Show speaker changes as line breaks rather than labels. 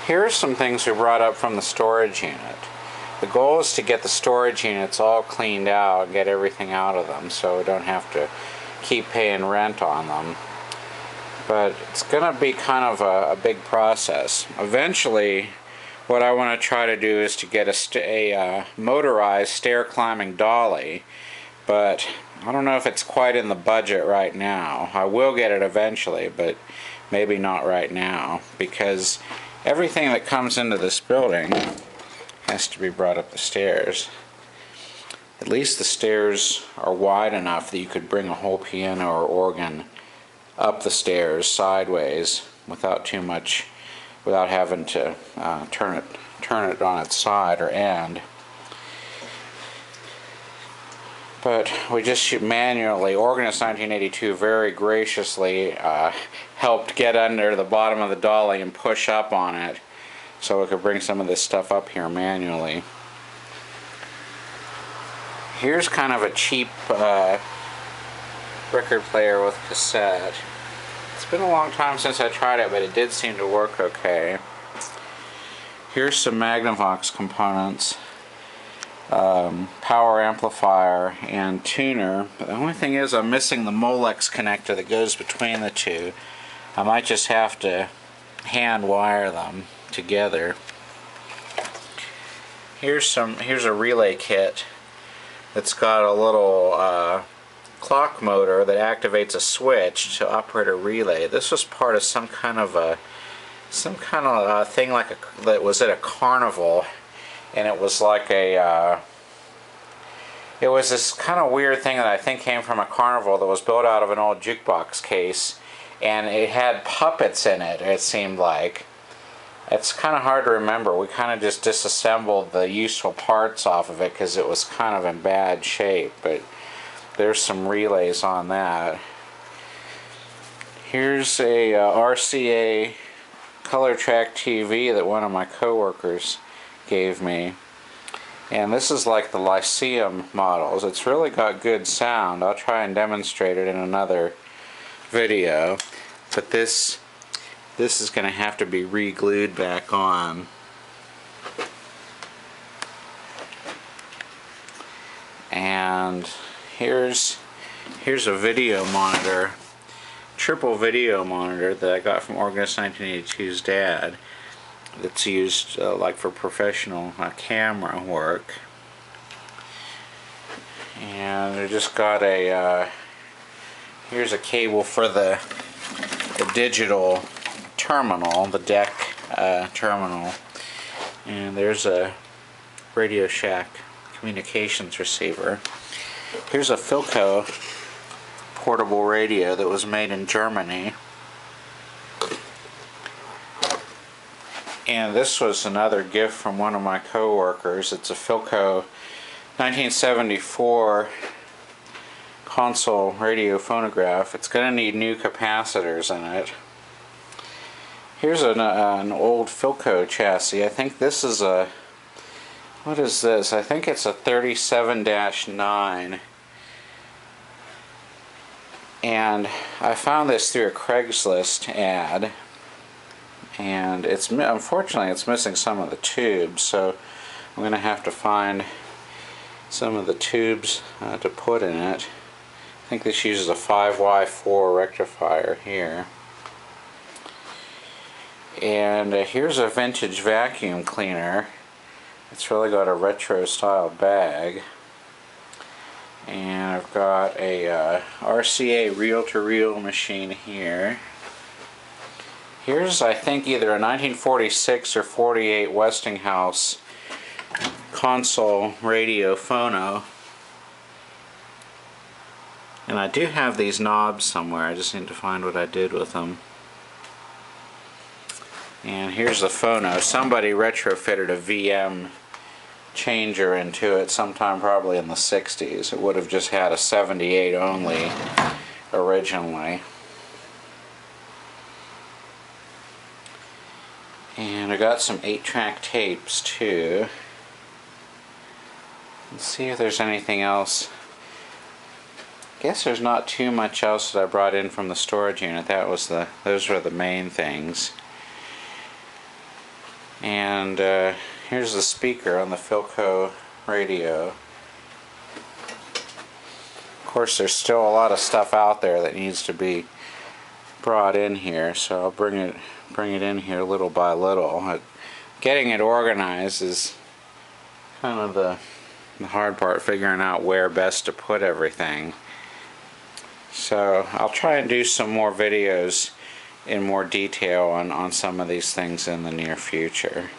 Here are some things we brought up from the storage unit. The goal is to get the storage units all cleaned out and get everything out of them so we don't have to keep paying rent on them. But it's going to be kind of a big process. Eventually, what I want to try to do is to get a motorized stair climbing dolly, but I don't know if it's quite in the budget right now. I will get it eventually, but maybe not right now, because everything that comes into this building has to be brought up the stairs. At least the stairs are wide enough that you could bring a whole piano or organ up the stairs sideways without having to turn it on its side or end. But we just manually, Organist 1982 very graciously helped get under the bottom of the dolly and push up on it so we could bring some of this stuff up here manually. Here's kind of a cheap record player with cassette. It's been a long time since I tried it, but it did seem to work okay. Here's some Magnavox components. Power amplifier and tuner. But the only thing is I'm missing the Molex connector that goes between the two. I might just have to hand wire them together. Here's a relay kit that's got a little clock motor that activates a switch to operate a relay. This was part of some kind of a thing that was at a carnival, and it was like it was this kind of weird thing that I think came from a carnival that was built out of an old jukebox case, and it had puppets in it, it seemed like. It's kind of hard to remember. We kind of just disassembled the useful parts off of it because it was kind of in bad shape, but there's some relays on that. Here's a RCA color track TV that one of my coworkers gave me, and this is like the Lyceum models. It's really got good sound. I'll try and demonstrate it in another video, but this is going to have to be re-glued back on. And here's a video monitor, triple video monitor that I got from Organist 1982's dad, that's used like for professional camera work. And I just got here's a cable for the digital terminal, the DEC terminal, and there's a Radio Shack communications receiver. Here's a Philco portable radio that was made in Germany. And this was another gift from one of my co-workers. It's a Philco 1974 console radio phonograph. It's going to need new capacitors in it. Here's an old Philco chassis. I think this is a... what is this? I think it's a 37-9. And I found this through a Craigslist ad. And unfortunately it's missing some of the tubes, so I'm going to have to find some of the tubes to put in it. I think this uses a 5Y4 rectifier here. And here's a vintage vacuum cleaner. It's really got a retro style bag. And I've got a RCA reel-to-reel machine here. Here's, I think, either a 1946 or 48 Westinghouse console radio phono. And I do have these knobs somewhere. I just need to find what I did with them. And here's the phono. Somebody retrofitted a VM changer into it sometime probably in the 60s. It would have just had a 78 only originally. And I got some 8-track tapes too. Let's see if there's anything else. I guess there's not too much else that I brought in from the storage unit. Those were the main things. And here's the speaker on the Philco radio. Of course, there's still a lot of stuff out there that needs to be brought in here, so I'll bring it in here little by little. Getting it organized is kind of the hard part, figuring out where best to put everything. So I'll try and do some more videos in more detail on some of these things in the near future.